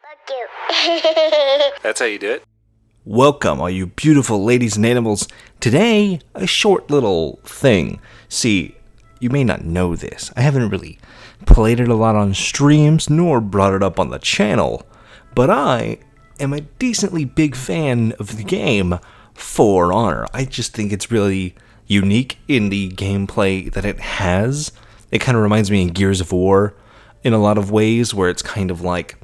Fuck you. That's how you do it. Welcome, all you beautiful ladies and animals. Today, a short little thing. See, you may not know this. I haven't really played it a lot on streams, nor brought it up on the channel. But I am a decently big fan of the game For Honor. I just think it's really unique in the gameplay that it has. It kind of reminds me of Gears of War in a lot of ways, where it's kind of like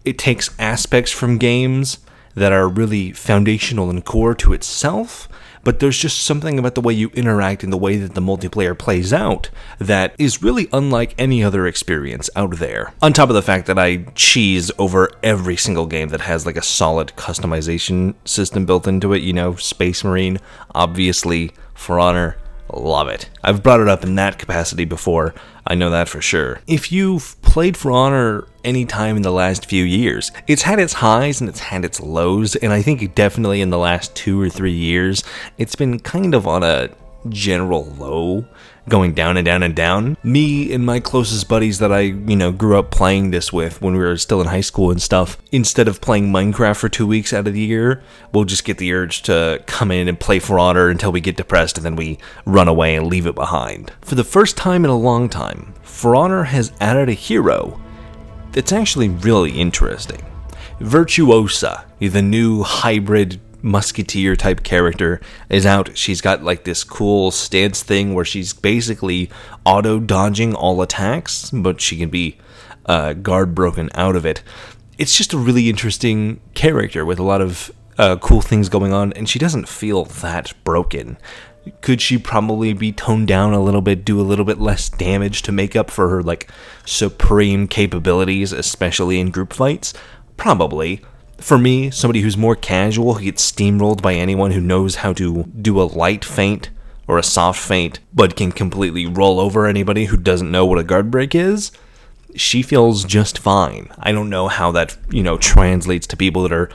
it takes aspects from games that are really foundational and core to itself, but there's just something about the way you interact and the way that the multiplayer plays out that is really unlike any other experience out there. On top of the fact that I cheese over every single game that has like a solid customization system built into it, you know, Space Marine, obviously, For Honor, love it. I've brought it up in that capacity before, I know that for sure. If you've played For Honor any time in the last few years, it's had its highs and it's had its lows, and I think definitely in the last 2 or 3 years, it's been kind of on a general low, going down and down and down. Me and my closest buddies that I, grew up playing this with when we were still in high school and stuff, instead of playing Minecraft for 2 weeks out of the year, we'll just get the urge to come in and play For Honor until we get depressed and then we run away and leave it behind. For the first time in a long time, For Honor has added a hero that's actually really interesting. Virtuosa, the new hybrid musketeer type character, is out. She's got like this cool stance thing where she's basically auto dodging all attacks, but she can be guard broken out of it. It's just a really interesting character with a lot of cool things going on, and she doesn't feel that broken. Could she probably be toned down a little bit, do a little bit less damage to make up for her like supreme capabilities, especially in group fights? Probably. For me, somebody who's more casual, who gets steamrolled by anyone who knows how to do a light feint or a soft feint, but can completely roll over anybody who doesn't know what a guard break is, she feels just fine. I don't know how that, translates to people that are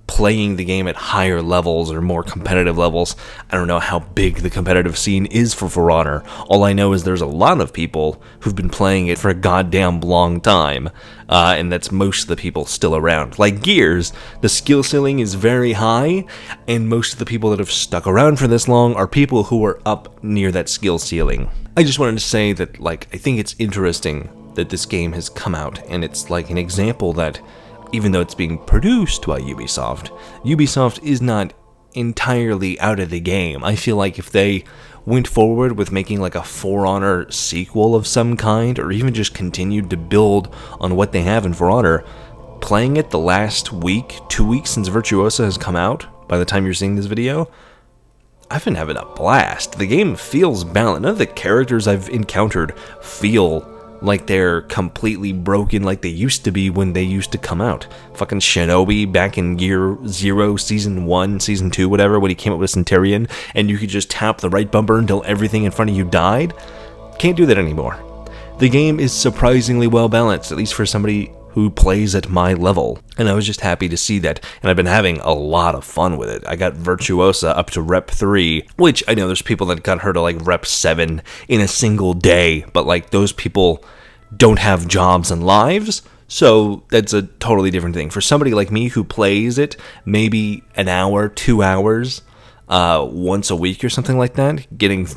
playing the game at higher levels or more competitive levels. I don't know how big the competitive scene is for Honor. All I know is there's a lot of people who've been playing it for a goddamn long time, and that's most of the people still around. Like Gears, the skill ceiling is very high, and most of the people that have stuck around for this long are people who are up near that skill ceiling. I just wanted to say that, I think it's interesting that this game has come out, and it's like an example that even though it's being produced by Ubisoft is not entirely out of the game. I feel like if they went forward with making like a For Honor sequel of some kind, or even just continued to build on what they have in For Honor, playing it the last week, 2 weeks since Virtuosa has come out, by the time you're seeing this video, I've been having a blast. The game feels balanced. None of the characters I've encountered feel like they're completely broken like they used to be when they used to come out. Fucking Shinobi back in Year 0, Season 1, Season 2, whatever, when he came up with Centurion, and you could just tap the right bumper until everything in front of you died. Can't do that anymore. The game is surprisingly well balanced, at least for somebody who plays at my level, and I was just happy to see that, and I've been having a lot of fun with it. I got Virtuosa up to Rep 3, which I know there's people that got her to Rep 7 in a single day, but those people don't have jobs and lives, so that's a totally different thing. For somebody like me who plays it maybe an hour, 2 hours, once a week or something like that,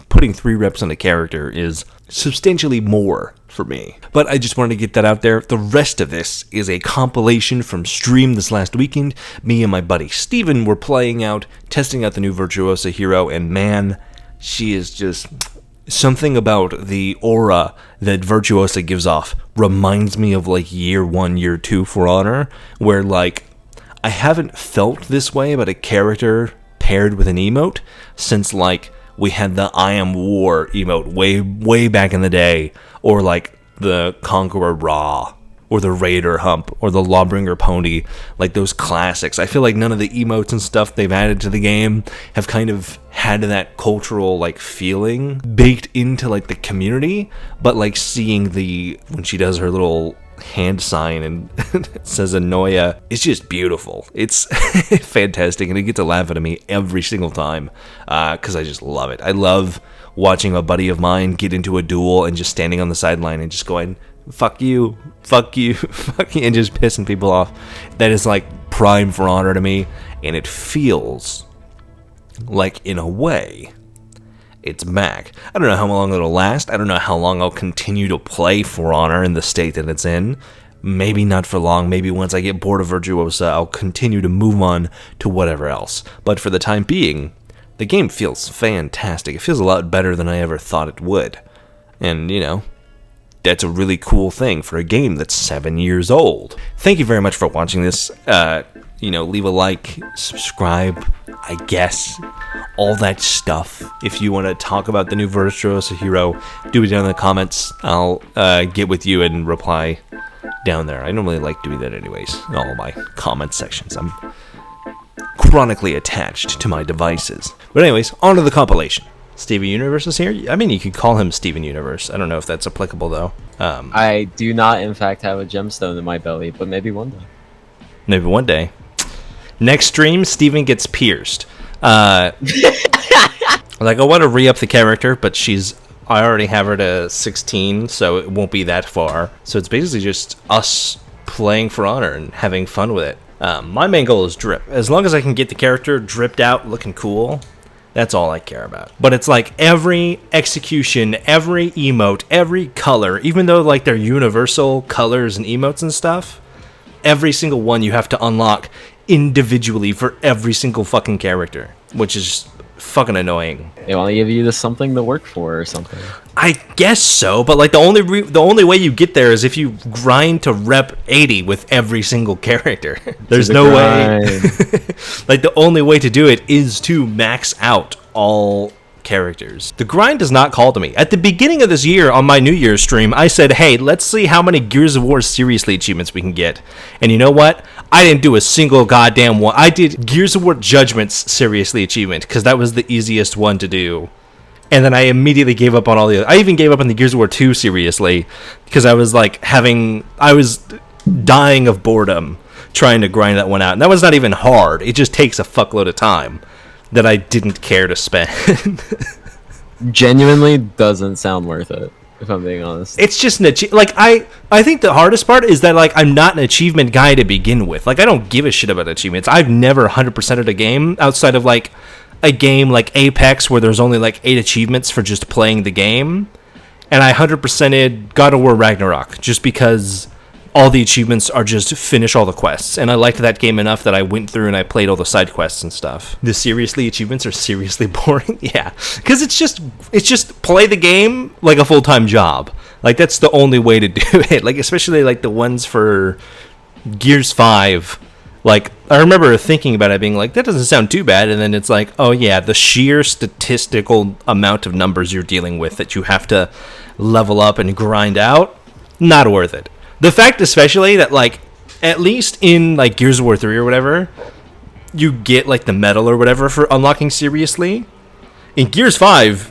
putting 3 reps on a character is substantially more for me. But I just wanted to get that out there. The rest of this is a compilation from stream this last weekend. Me and my buddy Steven were testing out the new Virtuosa hero, and man, she is just something about the aura that Virtuosa gives off reminds me of Year 1, Year 2 For Honor, where I haven't felt this way about a character paired with an emote since we had the I Am War emote way back in the day, or the Conqueror Ra, or the Raider Hump, or the Lawbringer Pony, those classics. I feel like none of the emotes and stuff they've added to the game have kind of had that cultural feeling baked into the community, but seeing when she does her little hand sign and says Anoia, it's just beautiful. It's fantastic, and it gets a laugh out of me every single time, because I just love it. I love watching a buddy of mine get into a duel and just standing on the sideline and just going, fuck you, fuck you, fuck you, and just pissing people off. That is like prime For Honor to me, and it feels like, in a way, it's back. I don't know how long it'll last. I don't know how long I'll continue to play For Honor in the state that it's in. Maybe not for long. Maybe once I get bored of Virtuosa, I'll continue to move on to whatever else. But for the time being, the game feels fantastic. It feels a lot better than I ever thought it would. And, you know, that's a really cool thing for a game that's 7 years old. Thank you very much for watching this. Leave a like, subscribe, I guess, all that stuff. If you want to talk about the new Virtuosa hero, do it down in the comments. I'll get with you and reply down there. I normally like doing that anyways, in all my comment sections. I'm chronically attached to my devices. But anyways, on to the compilation. Steven Universe is here. I mean, you could call him Steven Universe. I don't know if that's applicable, though. I do not, in fact, have a gemstone in my belly, but maybe one day. Maybe one day. Next stream, Steven gets pierced. I want to re-up the character, but I already have her to 16, so it won't be that far. So it's basically just us playing For Honor and having fun with it. My main goal is drip. As long as I can get the character dripped out, looking cool, that's all I care about. But it's like every execution, every emote, every color, even though like they're universal colors and emotes and stuff, every single one you have to unlock individually for every single fucking character, which is fucking annoying. They want to give you something to work for or something. I guess so, but like the only way you get there is if you grind to rep 80 with every single character. There's no way. Like the only way to do it is to max out all characters. The grind does not call to me. At the beginning of this year on my New Year's stream, I said, hey, let's see how many Gears of War seriously achievements we can get. And you know what? I didn't do a single goddamn one. I did Gears of War Judgments seriously achievement because that was the easiest one to do. And then I immediately gave up on all the other. I even gave up on the Gears of War 2 seriously because I was I was dying of boredom trying to grind that one out. And that was not even hard. It just takes a fuckload of time that I didn't care to spend. Genuinely doesn't sound worth it, if I'm being honest. It's just an I think the hardest part is that like I'm not an achievement guy to begin with. Like I don't give a shit about achievements. I've never 100%ed a game outside of like a game like Apex where there's only like 8 achievements for just playing the game. And I 100%ed God of War Ragnarok just because all the achievements are just finish all the quests. And I liked that game enough that I went through and I played all the side quests and stuff. The seriously achievements are seriously boring. Yeah, because it's just play the game like a full-time job. Like that's the only way to do it. Like especially like the ones for Gears 5. Like I remember thinking about it being like, that doesn't sound too bad. And then it's like, oh yeah, the sheer statistical amount of numbers you're dealing with that you have to level up and grind out, not worth it. The fact especially that, like, at least in, like, Gears of War 3 or whatever, you get, like, the medal or whatever for unlocking seriously. In Gears 5,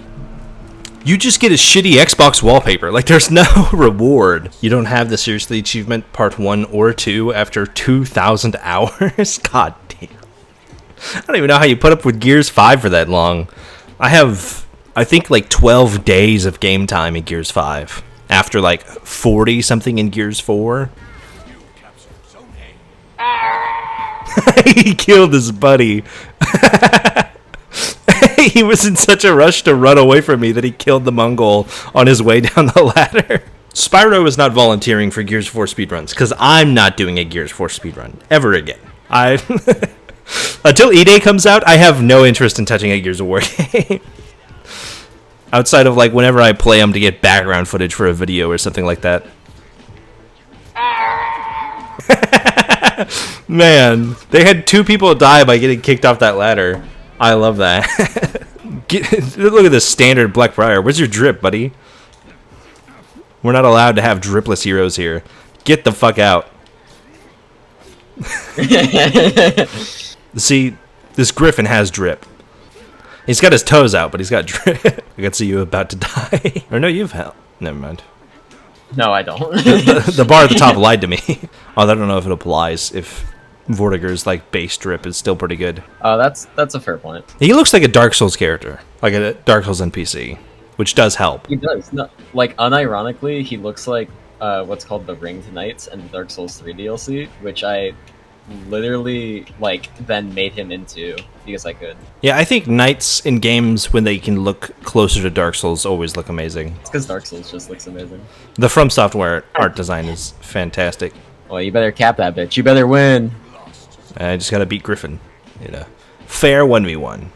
you just get a shitty Xbox wallpaper. Like, there's no reward. You don't have the seriously achievement part 1 or 2 after 2,000 hours. God damn. I don't even know how you put up with Gears 5 for that long. I think, like, 12 days of game time in Gears 5. After like 40 something in Gears 4. He killed his buddy. He was in such a rush to run away from me that he killed the Mongol on his way down the ladder. Spyro is not volunteering for Gears 4 speedruns because I'm not doing a Gears 4 speedrun ever again. Until E-Day comes out, I have no interest in touching a Gears of War game. Outside of, like, whenever I play them to get background footage for a video or something like that. Man, they had 2 people die by getting kicked off that ladder. I love that. Look at this standard Blackbriar. Where's your drip, buddy? We're not allowed to have dripless heroes here. Get the fuck out. See, this Griffin has drip. He's got his toes out, but he's got drip. I can see you about to die. Or no, you've held. Never mind. No, I don't. The bar at the top lied to me. I don't know if it applies. If Vortigern's like base drip is still pretty good. That's a fair point. He looks like a Dark Souls character, like a Dark Souls NPC, which does help. He does. No, like unironically, he looks like what's called the Ringed Knights and the Dark Souls 3 DLC, which I literally like then made him into because I could. Yeah, I think knights in games when they can look closer to Dark Souls always look amazing. It's because Dark Souls just looks amazing. The From Software art design is fantastic. Well, you better cap that bitch. You better win. I just gotta beat Griffin in a fair 1v1.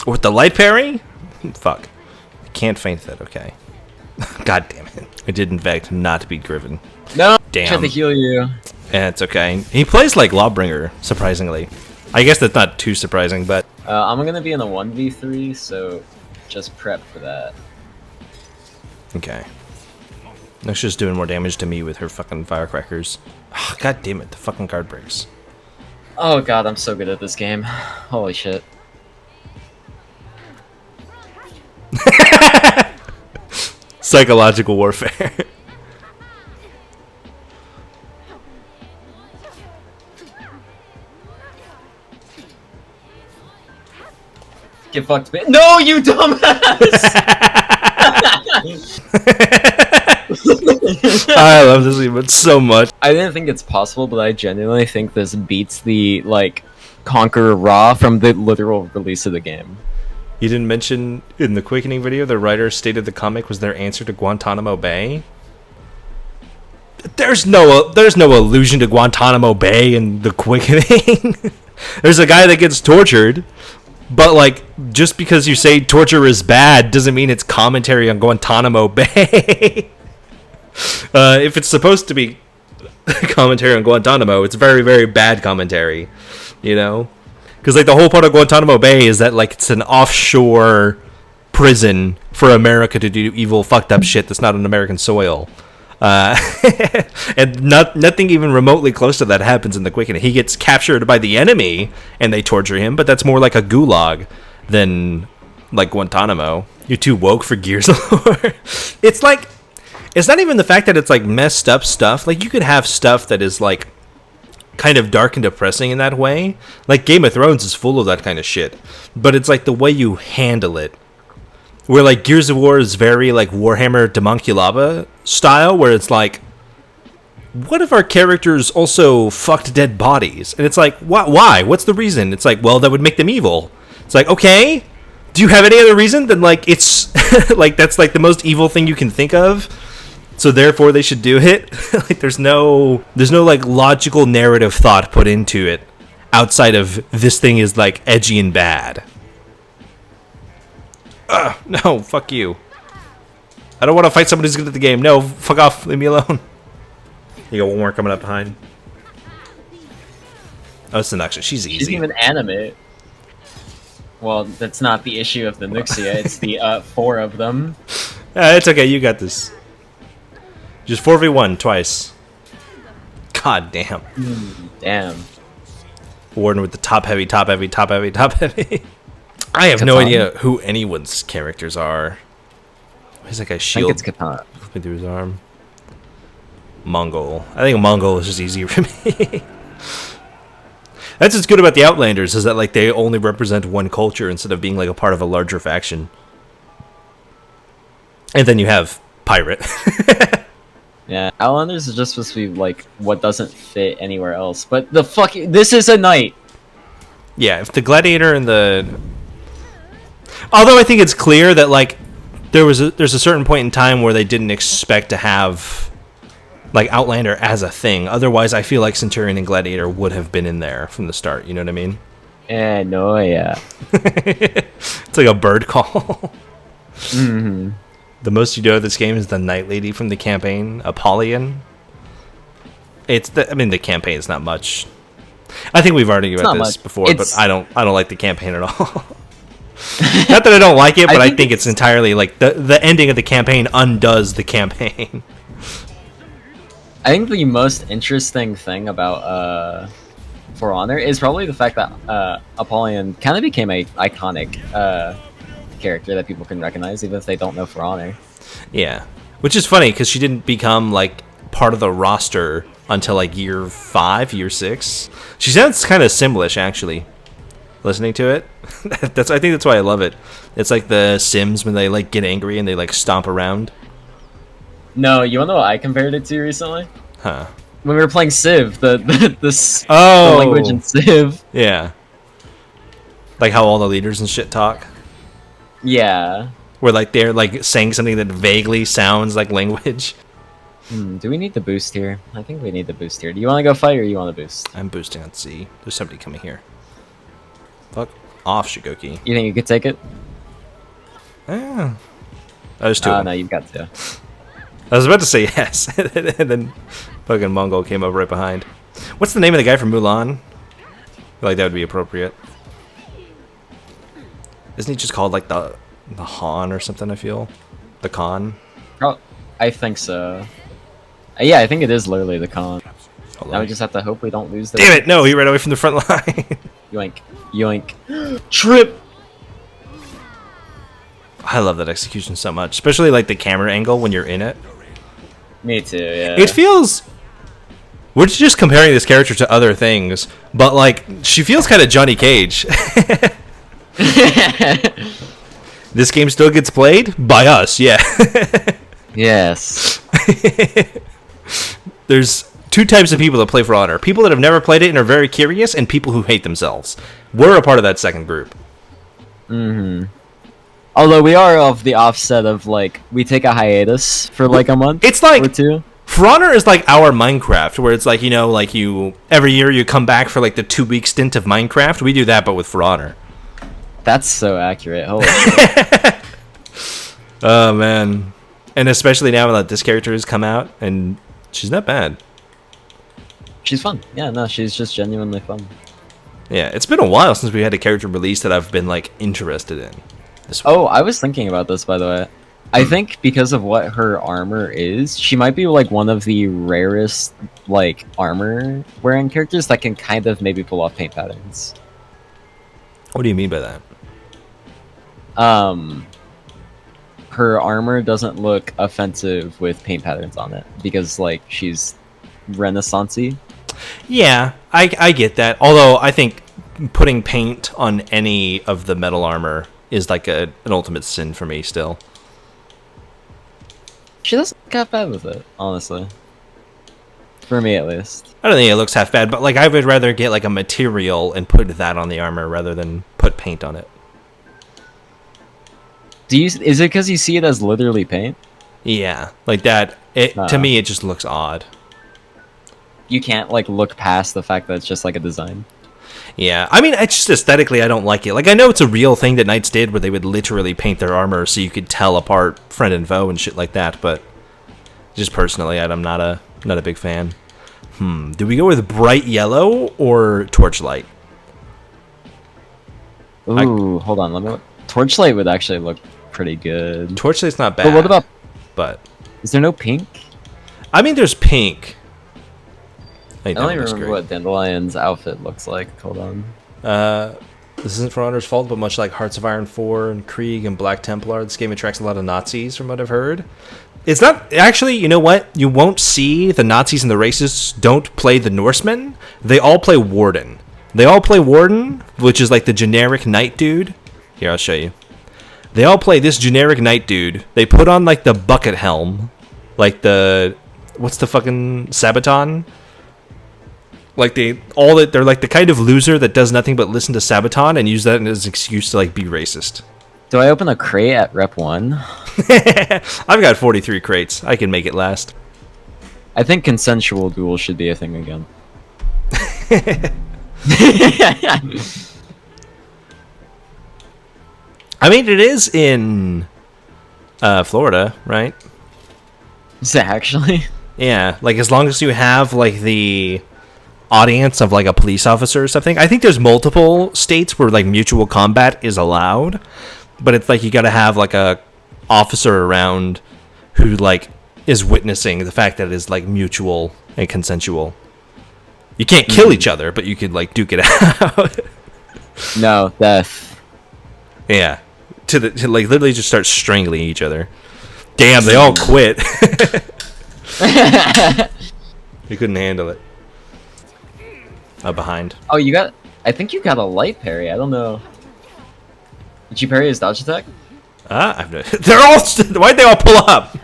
With the light parry? Fuck. I can't feint that, okay. God damn it. I did in fact not beat Griffin. No! Damn. I tried to heal you. Yeah, it's okay. He plays like Lawbringer, surprisingly. I guess that's not too surprising, but... I'm gonna be in a 1v3, so just prep for that. Okay. No, she's just doing more damage to me with her fucking firecrackers. Oh, God damn it, the fucking card breaks. Oh god, I'm so good at this game. Holy shit. Psychological warfare. Get fucked, man. No, you dumbass! I love this emote so much. I didn't think it's possible, but I genuinely think this beats the, like, Conqueror Raw from the literal release of the game. You didn't mention in the Quickening video the writer stated the comic was their answer to Guantanamo Bay? There's no allusion to Guantanamo Bay in the Quickening. There's a guy that gets tortured, but like just because you say torture is bad doesn't mean it's commentary on Guantanamo Bay. If it's supposed to be commentary on Guantanamo, it's very, very bad commentary, you know? Because like the whole part of Guantanamo Bay is that like it's an offshore prison for America to do evil, fucked up shit that's not on American soil. And nothing even remotely close to that happens in the Quickening. He gets captured by the enemy and they torture him, but that's more like a gulag than like Guantanamo. You're too woke for Gears of War. It's like, it's not even the fact that it's like messed up stuff. Like you could have stuff that is like kind of dark and depressing in that way. Like Game of Thrones is full of that kind of shit, but it's like the way you handle it. Where like Gears of War is very like Warhammer Damonculaba style, where it's like, what if our characters also fucked dead bodies? And it's like, why? What's the reason? It's like, well, that would make them evil. It's like, okay, do you have any other reason than like it's like that's like the most evil thing you can think of? So therefore they should do it. Like there's no like logical narrative thought put into it outside of this thing is like edgy and bad. No, fuck you. I don't want to fight someone who's good at the game. No, fuck off. Leave me alone. You got one more coming up behind. Oh, it's the Nuxia. She's easy. She's even animate. Well, that's not the issue of the Nuxia. It's the 4 of them. It's okay. You got this. Just 4v1 twice. God damn. Damn. Warden with the top heavy. I have no idea who anyone's characters are. Where's that guy's shield? I think it's Katana. Through his arm. Mongol. I think Mongol is just easier for me. That's what's good about the Outlanders, is that like they only represent one culture instead of being like a part of a larger faction. And then you have Pirate. Yeah, Outlanders is just supposed to be like what doesn't fit anywhere else. But the fucking this is a knight. Yeah, if the Gladiator and the... Although I think it's clear that like there's a certain point in time where they didn't expect to have like Outlander as a thing. Otherwise, I feel like Centurion and Gladiator would have been in there from the start. You know what I mean? Yeah, no, yeah. It's like a bird call. Mm-hmm. The most you know of this game is the Night Lady from the campaign, Apollyon. The campaign is not much. I think we've already about this before, but I don't like the campaign at all. Not that I don't like it, but I think it's entirely like the ending of the campaign undoes the campaign. I think the most interesting thing about For Honor is probably the fact that Apollyon kind of became a iconic character that people can recognize even if they don't know For Honor. Yeah, which is funny because she didn't become like part of the roster until like year 5, year 6. She sounds kind of Simlish actually. listening to it. I think that's why I love it. It's like the Sims when they like get angry and they like stomp around. No, you wanna know what I compared it to recently? Huh. When we were playing Civ, the Oh, language in Civ. yeah. Like how all the leaders and shit talk. Yeah. Where like they're like saying something that vaguely sounds like language. Do we need the boost here? I think we need the boost here. Do you want to go fight or you want to boost? I'm boosting on C. There's somebody coming here. Fuck off, Shigoki. You think you could take it? Yeah. There's two. No, you've got to. I was about to say yes, and then fucking Mongol came up right behind. What's the name of the guy from Mulan? I feel like that would be appropriate. Isn't he just called like the Han or something? I feel the Khan. Oh, I think so. Yeah, I think it is literally the con. Hold Now on. we just have to hope we don't lose the. Damn it! No, he ran away from the front line. Yoink, yoink, trip. I love that execution so much, especially like the camera angle when you're in it. Me too. Yeah. It feels. We're just comparing this character to other things, but like she feels kind of Johnny Cage. This game still gets played by us, yeah. Yes. There's two types of people that play For Honor: people that have never played it and are very curious, and people who hate themselves. We're a part of that second group. Although we are of the offset of like we take a hiatus for like a month. It's like or two. For Honor is like our Minecraft, where it's like, you know, like you every year you come back for like the 2-week stint of Minecraft. We do that, but with For Honor. That's so accurate. Holy shit. Oh man, and especially now that this character has come out, and she's not bad. She's fun. Yeah, no, she's just genuinely fun. Yeah, it's been a while since we had a character release that I've been like interested in. Oh, I was thinking about this, by the way. I think because of what her armor is, she might be like one of the rarest like armor wearing characters that can kind of maybe pull off paint patterns. What do you mean by that? Her armor doesn't look offensive with paint patterns on it because like she's Renaissance-y. Yeah, I get that. Although I think putting paint on any of the metal armor is like an ultimate sin for me still. She doesn't look half bad with it, honestly. For me, at least. I don't think it looks half bad, but like I would rather get like a material and put that on the armor rather than put paint on it. Is it because you see it as literally paint? Yeah, like that. To me, it just looks odd. You can't like look past the fact that it's just like a design. Yeah, I mean, it's just aesthetically, I don't like it. Like, I know it's a real thing that Knights did where they would literally paint their armor so you could tell apart friend and foe and shit like that, but just personally, I'm not a big fan. Do we go with bright yellow or torchlight? Ooh, hold on, let me look. Torchlight would actually look pretty good. Torchlight's not bad. But what about... But Is there no pink? I mean, there's pink. I don't even remember what Dandelion's outfit looks like. Hold on. This isn't For Honor's fault, but much like Hearts of Iron 4 and Krieg and Black Templar, this game attracts a lot of Nazis, from what I've heard. It's not... Actually, you know what? You won't see the Nazis and the racists don't play the Norsemen. They all play Warden. They all play Warden, which is like the generic knight dude. Here, I'll show you. They all play this generic knight dude. They put on like the bucket helm. Like the... What's the fucking Sabaton? Like they're like the kind of loser that does nothing but listen to Sabaton and use that as an excuse to like be racist. Do I open a crate at Rep 1? I've got 43 crates. I can make it last. I think consensual duel should be a thing again. I mean, it is in Florida, right? Is it actually? Yeah, like as long as you have like the audience of like a police officer or something. I think there's multiple states where like mutual combat is allowed, but it's like you got to have like a officer around who like is witnessing the fact that it is like mutual and consensual. You can't kill each other, but you could like duke it out. No, death. Yeah, to like literally just start strangling each other. Damn, they all quit. They couldn't handle it. Behind. Oh, you got I think you got a light parry. I don't know. Did you parry his dodge attack? They're all. Why'd they all pull up?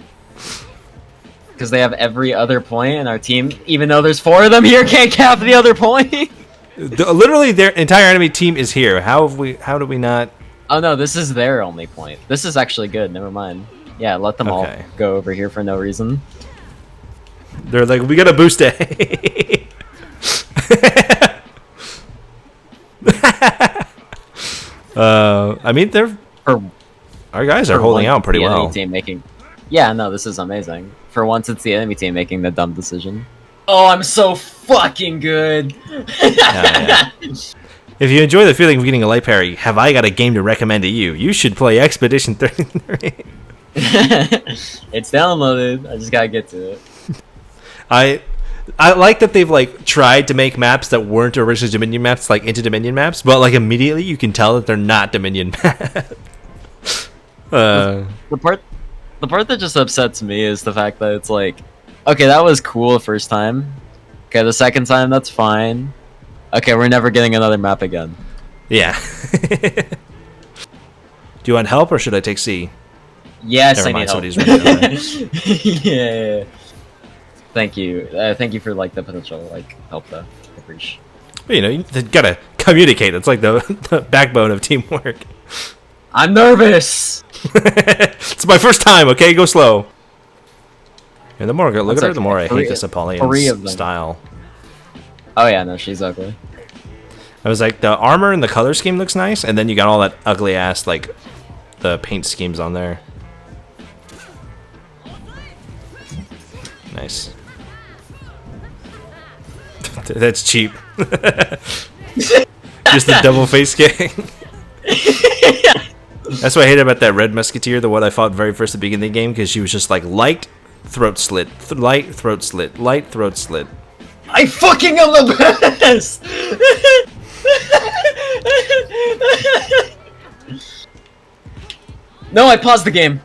Because they have every other point, and our team, even though there's 4 of them here, can't cap the other point. Literally, their entire enemy team is here. How do we not? Oh no, this is their only point. This is actually good. Never mind. Yeah, let them all go over here for no reason. They're like, we gotta boost it. I mean, our guys are holding out pretty well. Team making, yeah, no, this is amazing. For once, it's the enemy team making the dumb decision. Oh, I'm so fucking good. Yeah. If you enjoy the feeling of getting a light parry, have I got a game to recommend to you? You should play Expedition 33. It's downloaded. I just gotta get to it. I like that they've like tried to make maps that weren't originally Dominion maps like into Dominion maps, but like immediately you can tell that they're not Dominion maps. The part that just upsets me is the fact that it's like, okay, that was cool the first time. Okay, the second time, that's fine. Okay, we're never getting another map again. Yeah. Do you want help or should I take C? Yes, Never I mind, need somebody's help. Yeah. Thank you. Thank you for like the potential like help though. I appreciate. Well, you know, you gotta communicate. It's like the backbone of teamwork. I'm nervous. It's my first time. Okay, go slow. And the more I look at her, the more I hate this Apollyon style. Oh yeah, no, she's ugly. I was like, the armor and the color scheme looks nice, and then you got all that ugly ass like the paint schemes on there. Nice. That's cheap. Just the double face gang. That's what I hated about that Red Musketeer, the one I fought very first at the beginning of the game, because she was just like light, throat slit, light, throat slit, light, throat slit. I fucking am the best! No, I paused the game.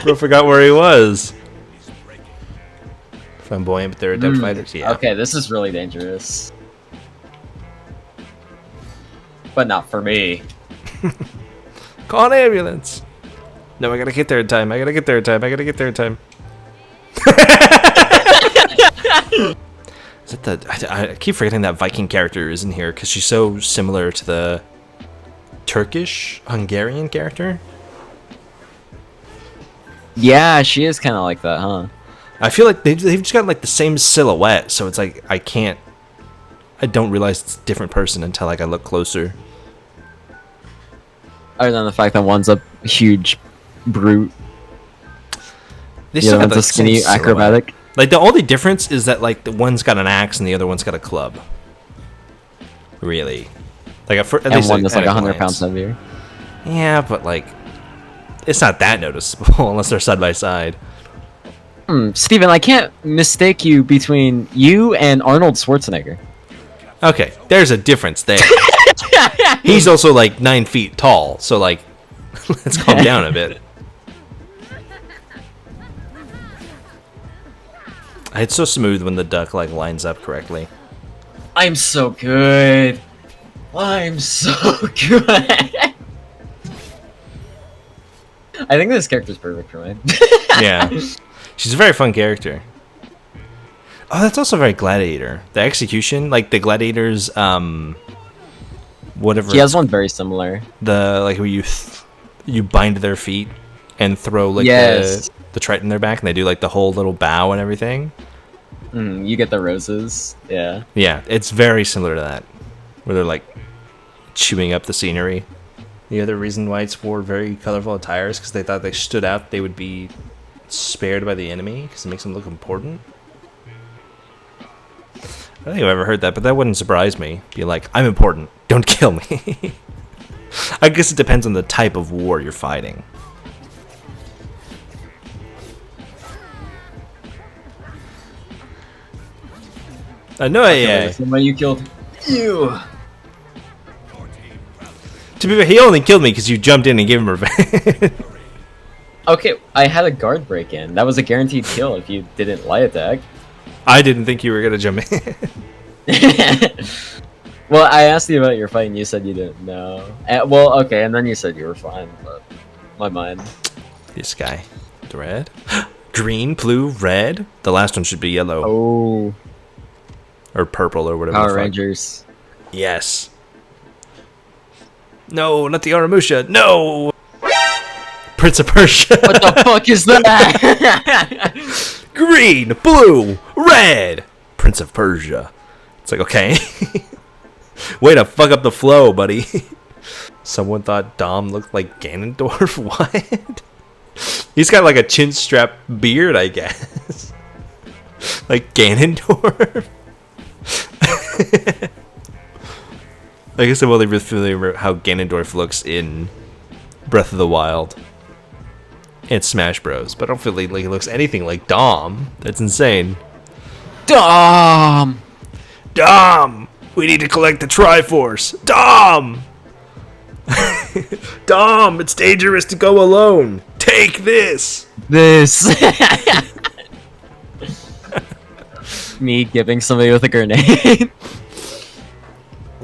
Bro forgot where he was. Flamboyant, but they're adept fighters, yeah. Okay, this is really dangerous. But not for me. Call an ambulance. No, I gotta get there in time. I gotta get there in time. I gotta get there in time. Is it the? I keep forgetting that Viking character is in here because she's so similar to the Turkish Hungarian character. Yeah, she is kind of like that, huh? I feel like they've just got like the same silhouette, so it's like I don't realize it's a different person until like I look closer. Other than the fact that one's a huge brute, They the still other got one's a the same skinny silhouette. acrobatic. Like the only difference is that like the one's got an axe and the other one's got a club. Really, like at And least one that's like at a 100 glance. pounds heavier. Yeah, but like it's not that noticeable unless they're side by side. Steven, I can't mistake you between you and Arnold Schwarzenegger. Okay, there's a difference there. He's also like 9 feet tall, so like let's calm down a bit. It's so smooth when the duck like lines up correctly. I'm so good. I'm so good. I think this character's perfect for me. Yeah, she's a very fun character. Oh, that's also very Gladiator. The execution, like the Gladiator's, whatever. She has one very similar. The like where you bind their feet and throw like the trident in their back, and they do like the whole little bow and everything. You get the roses. Yeah. Yeah, it's very similar to that, where they're like chewing up the scenery. The other reason why it's wore very colorful attires because they thought they stood out, they would be spared by the enemy because it makes them look important. I don't think I've ever heard that, but that wouldn't surprise me. Be like, I'm important. Don't kill me. I guess it depends on the type of war you're fighting. No, yeah. Somebody you killed. You. To be fair, he only killed me because you jumped in and gave him revenge. Okay, I had a guard break in. That was a guaranteed kill if you didn't light attack. I didn't think you were gonna jump in. Well, I asked you about your fight, and you said you didn't know. Well, okay, and then you said you were fine, but my mind. This guy. The red? Green, blue, red? The last one should be yellow. Oh, Or purple, or whatever. Power Rangers. Yes. No, not the Aramusha. No! Prince of Persia. What the fuck is that? Green, blue, red. Prince of Persia. It's like, okay. Way to fuck up the flow, buddy. Someone thought Dom looked like Ganondorf? What? He's got like a chin strap beard, I guess. Like Ganondorf? I guess I'm only really familiar with how Ganondorf looks in Breath of the Wild and Smash Bros. But I don't feel like he looks anything like Dom. That's insane. Dom! Dom! We need to collect the Triforce! Dom! Dom, it's dangerous to go alone! Take this! This. Me giving somebody with a grenade.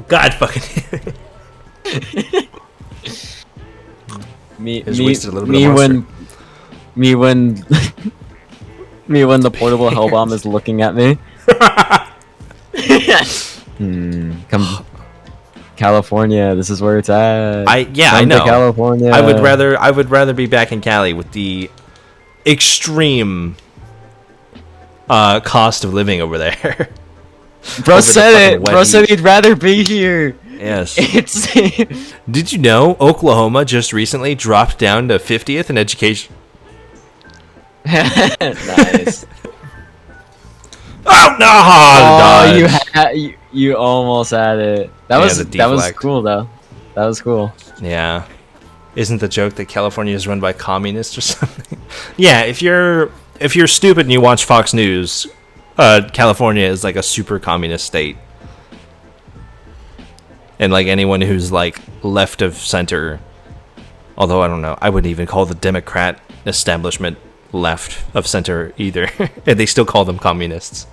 God fucking me Just wasted a little bit me of when me when me when the portable hell bomb is looking at me. Come California, this is where it's at. I Come know. to California. I would rather be back in Cali with the extreme cost of living over there. Bro over the said fucking it. wet Bro said heat. he'd rather be here. Yes. It's Did you know Oklahoma just recently dropped down to 50th in education? nice. Oh no! Oh, you almost had it. That Yeah, was the that was deflect. cool though. That was cool. Yeah. Isn't the joke that California is run by communists or something? Yeah, if you're stupid and you watch Fox News, California is like a super communist state. And like anyone who's like left of center, although I don't know, I wouldn't even call the Democrat establishment left of center either. And they still call them communists.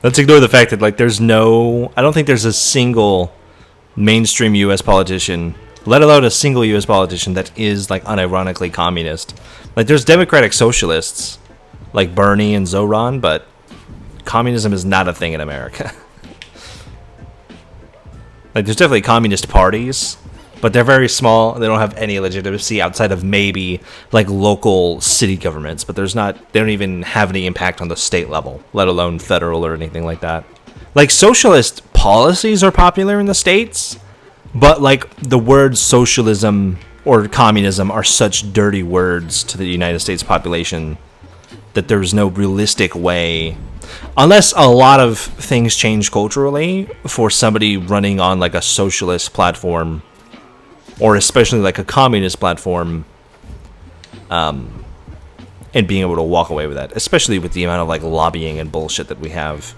Let's ignore the fact that like I don't think there's a single mainstream US politician, let alone a single US politician that is like unironically communist. Like there's democratic socialists like Bernie and Zoran, but communism is not a thing in America. Like there's definitely communist parties, but they're very small. They don't have any legitimacy outside of maybe like local city governments, but they don't even have any impact on the state level, let alone federal or anything like that. Like socialist policies are popular in the States, but like the words socialism or communism are such dirty words to the United States population that there's no realistic way, unless a lot of things change culturally, for somebody running on like a socialist platform or especially like a communist platform, and being able to walk away with that, especially with the amount of like lobbying and bullshit that we have.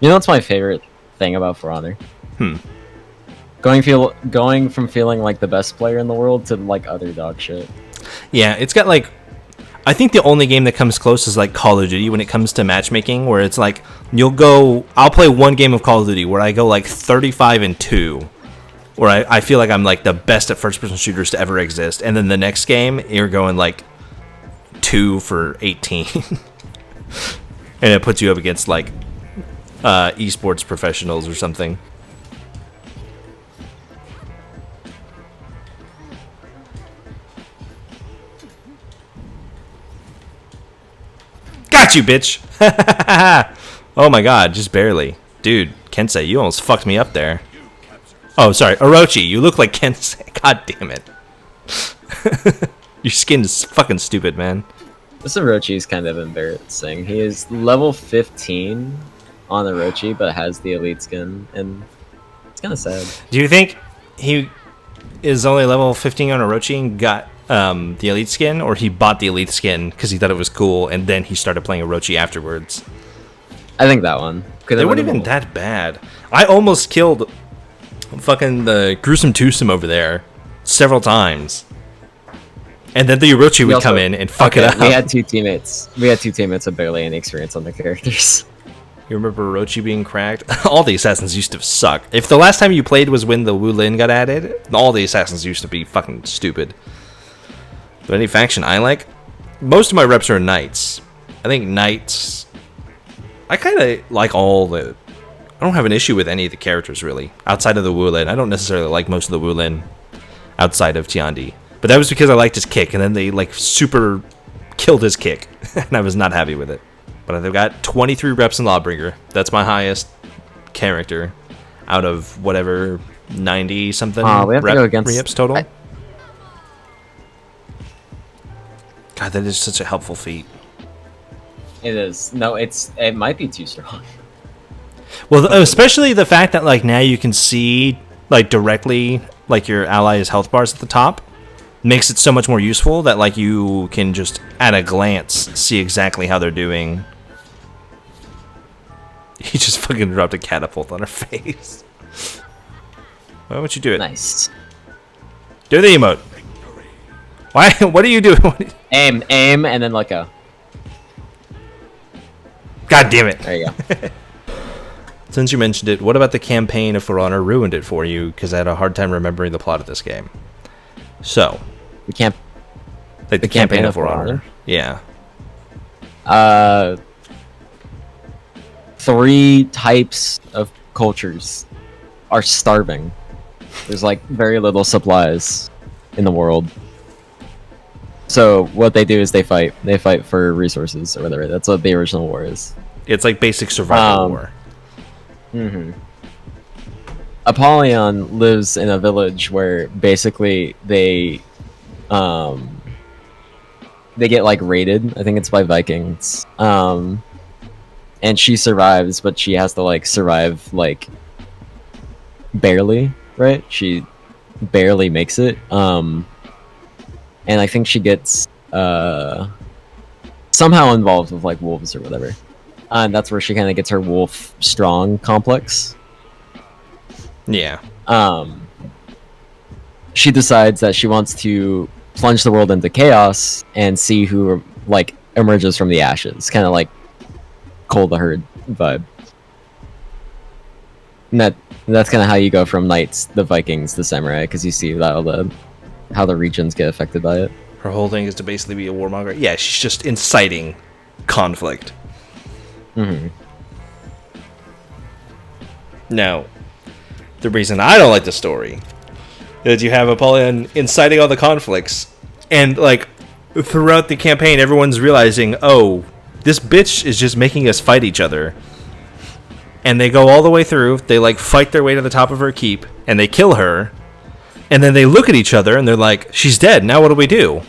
You know what's my favorite thing about For Honor? Going from feeling like the best player in the world to like other dog shit. Yeah, it's got like, I think the only game that comes close is like Call of Duty when it comes to matchmaking, where it's like I'll play one game of Call of Duty where I go like 35-2, where I feel like I'm like the best at first-person shooters to ever exist, and then the next game you're going like 2 for 18, and it puts you up against like esports professionals or something. Got you, bitch! Oh my god, just barely. Dude, Kensei, you almost fucked me up there. Oh, sorry, Orochi, you look like Kensei. God damn it. Your skin is fucking stupid, man. This Orochi is kind of embarrassing. He is level 15 on Orochi, but has the elite skin, and it's kind of sad. Do you think he is only level 15 on Orochi and got the elite skin, or he bought the elite skin because he thought it was cool and then he started playing Orochi afterwards? I think that one. They weren't even that bad. I almost killed fucking the gruesome twosome over there several times, And then the Orochi would also- come in and fuck it up. We had two teammates. We had two teammates with barely any experience on the characters. You remember Orochi being cracked? All the assassins used to suck. If the last time you played was when the Wu Lin got added, all the assassins used to be fucking stupid. But any faction I like? Most of my reps are knights. I think knights... I kind of like all the... I don't have an issue with any of the characters, really. Outside of the Wu Lin. I don't necessarily like most of the Wu Lin outside of Tiandi. But that was because I liked his kick, and then they, like, super killed his kick. And I was not happy with it. But I've got 23 reps in Lawbringer. That's my highest character out of whatever 90 something We have to go against reps total. God, that is such a helpful feat. It is. No, it might be too strong. Well, especially the fact that like now you can see like directly like your allies' health bars at the top makes it so much more useful that like you can just at a glance see exactly how they're doing. He just fucking dropped a catapult on her face. Why would you do it? Nice. Do the emote. Why? What are you doing? Aim, and then let go. God damn it. There you go. Since you mentioned it, what about the campaign of For Honor ruined it for you? Because I had a hard time remembering the plot of this game. So, We can't. like the campaign of For Honor. Yeah. 3 types of cultures are starving. There's like very little supplies in the world. So what they do is they fight. They fight for resources or whatever. That's what the original war is. It's like basic survival war. Apollyon lives in a village where basically they get like raided. I think it's by Vikings. And she survives, but she has to like survive like barely, right? She barely makes it. And I think she gets somehow involved with like wolves or whatever. And that's where she kind of gets her wolf strong complex. Yeah. She decides that she wants to plunge the world into chaos and see who like emerges from the ashes, kind of like Cole the Herd vibe. And that's kind of how you go from knights, the Vikings, the samurai, because you see that how the regions get affected by it. Her whole thing is to basically be a warmonger. Yeah, she's just inciting conflict. Now, the reason I don't like the story is you have Apollyon inciting all the conflicts, and like throughout the campaign, everyone's realizing, oh, this bitch is just making us fight each other. And they go all the way through. They like fight their way to the top of her keep, and they kill her. And then they look at each other, and they're like, she's dead. Now what do we do?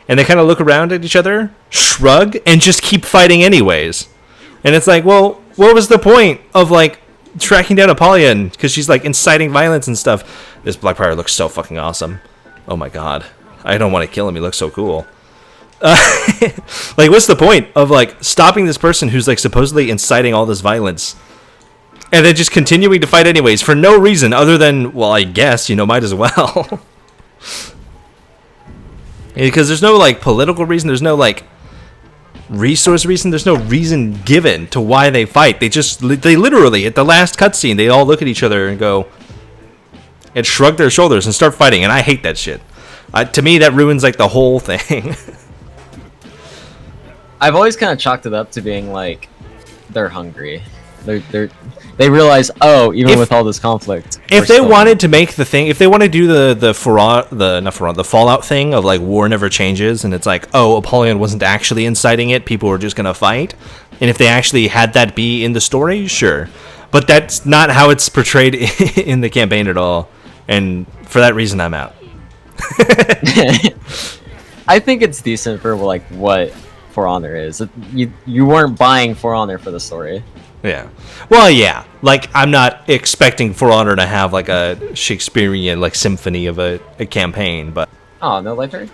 And they kind of look around at each other, shrug, and just keep fighting anyways. And it's like, well, what was the point of like tracking down Apollyon? Because she's like inciting violence and stuff. This Blackbriar looks so fucking awesome. Oh my god. I don't want to kill him. He looks so cool. Like, what's the point of like stopping this person who's like supposedly inciting all this violence, and then just continuing to fight anyways for no reason other than, well, I guess, you know, might as well. Because there's no like political reason, there's no like resource reason, there's no reason given to why they fight. They literally at the last cutscene they all look at each other and go and shrug their shoulders and start fighting, and I hate that shit. To me, that ruins like the whole thing. I've always kind of chalked it up to being like they're hungry. They realize, oh, even with all this conflict, if they wanted to make the thing, if they want to do the Fallout thing of like war never changes, and it's like, oh, Apollyon wasn't actually inciting it, people were just gonna fight, and if they actually had that be in the story, sure, but that's not how it's portrayed in the campaign at all, and for that reason, I'm out. I think it's decent for like what For Honor is. You weren't buying For Honor for the story. Yeah. Well, yeah. Like, I'm not expecting For Honor to have like a Shakespearean like symphony of a campaign, but Oh, no library?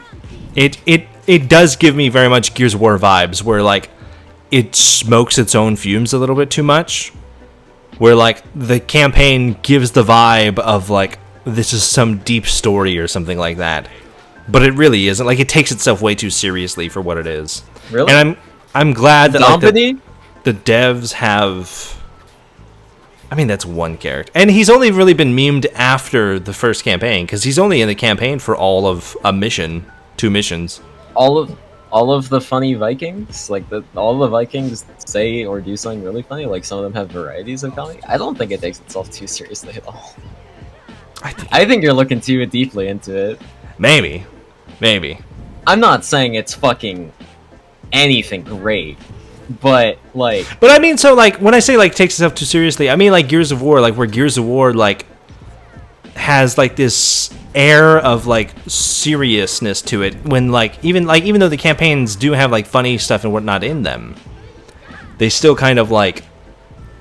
it does give me very much Gears of War vibes, where like it smokes its own fumes a little bit too much. Where like the campaign gives the vibe of like this is some deep story or something like that. but it really isn't. Like, it takes itself way too seriously for what it is. Really? And I'm glad that like, Dompany? the devs have. I mean, that's one character, and he's only really been memed after the first campaign because he's only in the campaign for all of a mission, 2 missions. All of the funny Vikings, like all the Vikings say or do something really funny. Like some of them have varieties of comedy. I don't think it takes itself too seriously at all. I think you're looking too deeply into it. Maybe. I'm not saying it's fucking anything great, but like. But I mean, so like when I say like takes itself too seriously, I mean like Gears of War, like where Gears of War like has like this air of like seriousness to it when even though the campaigns do have like funny stuff and whatnot in them, they still kind of like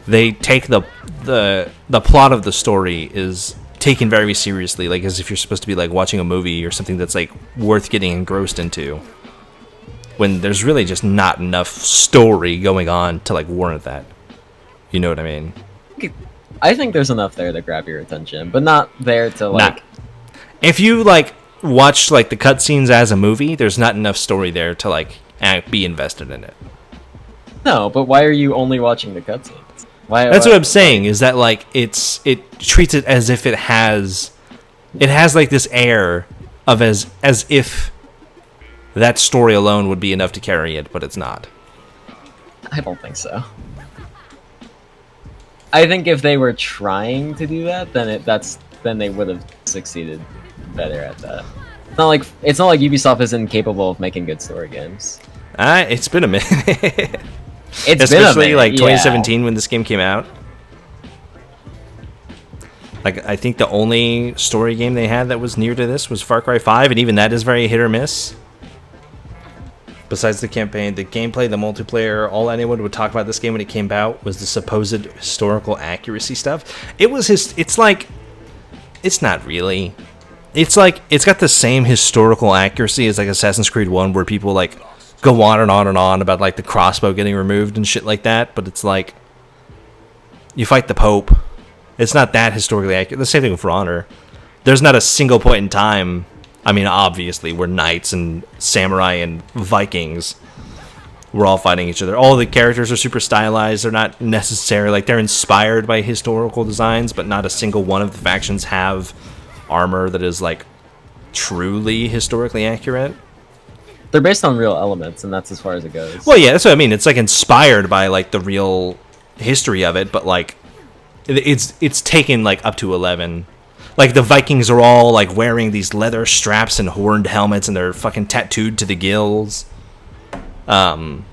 they take the plot of the story is taken very seriously, like as if you're supposed to be like watching a movie or something that's like worth getting engrossed into, when there's really just not enough story going on to like warrant that. You know what I mean? I think there's enough there to grab your attention, but not there to like. If you like watch like the cutscenes as a movie, there's not enough story there to like be invested in it. No, but why are you only watching the cutscenes? That's what I'm saying. Is that like it treats it as if it has like this air of as if that story alone would be enough to carry it, but it's not. I don't think so. I think if they were trying to do that, then they would have succeeded better at that. It's not like Ubisoft is incapable of making good story games. It's been a minute. Especially like 2017 when this game came out. Like I think the only story game they had that was near to this was Far Cry 5, and even that is very hit or miss. Besides the campaign, the gameplay, the multiplayer, all anyone would talk about this game when it came out was the supposed historical accuracy stuff. It's not really. It's like, it's got the same historical accuracy as like Assassin's Creed 1, where people like go on and on and on about like the crossbow getting removed and shit like that, but it's like, you fight the Pope. It's not that historically accurate. The same thing with For Honor. There's not a single point in time, I mean, obviously, we're knights and samurai and Vikings. We're all fighting each other. All the characters are super stylized. They're not necessarily, like, they're inspired by historical designs, but not a single one of the factions have armor that is, like, truly historically accurate. They're based on real elements, and that's as far as it goes. Well, yeah, that's what I mean. It's, like, inspired by, like, the real history of it, but, like, it's taken, like, up to 11. Like, the Vikings are all, like, wearing these leather straps and horned helmets, and they're fucking tattooed to the gills. And,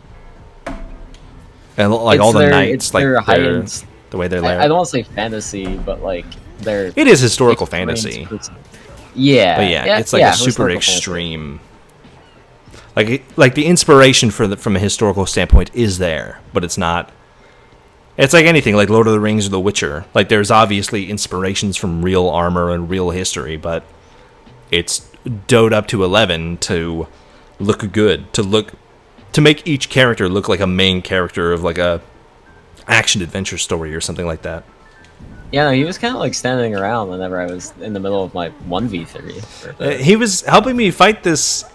like, all the knights, like, the way they're layered. I don't want to say fantasy, but, like, they're... It is historical fantasy. Yeah. But, yeah, it's, like, a super extreme... Like, the inspiration from a historical standpoint is there, but it's not... It's like anything, like Lord of the Rings or The Witcher. Like, there's obviously inspirations from real armor and real history, but it's doed up to 11 to look good, to make each character look like a main character of, like, a action-adventure story or something like that. Yeah, no, he was kind of, like, standing around whenever I was in the middle of my 1v3. He was helping me fight this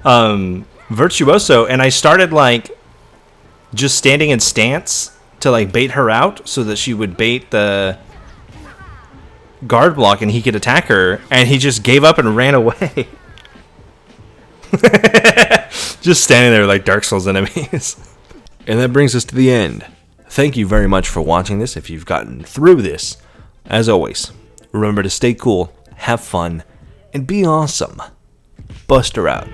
Virtuoso, and I started, like, just standing in stance to, like, bait her out so that she would bait the guard block and he could attack her, and he just gave up and ran away. Just standing there like Dark Souls enemies. And that brings us to the end. Thank you very much for watching this. If you've gotten through this, as always, remember to stay cool, have fun, and be awesome. Buster out.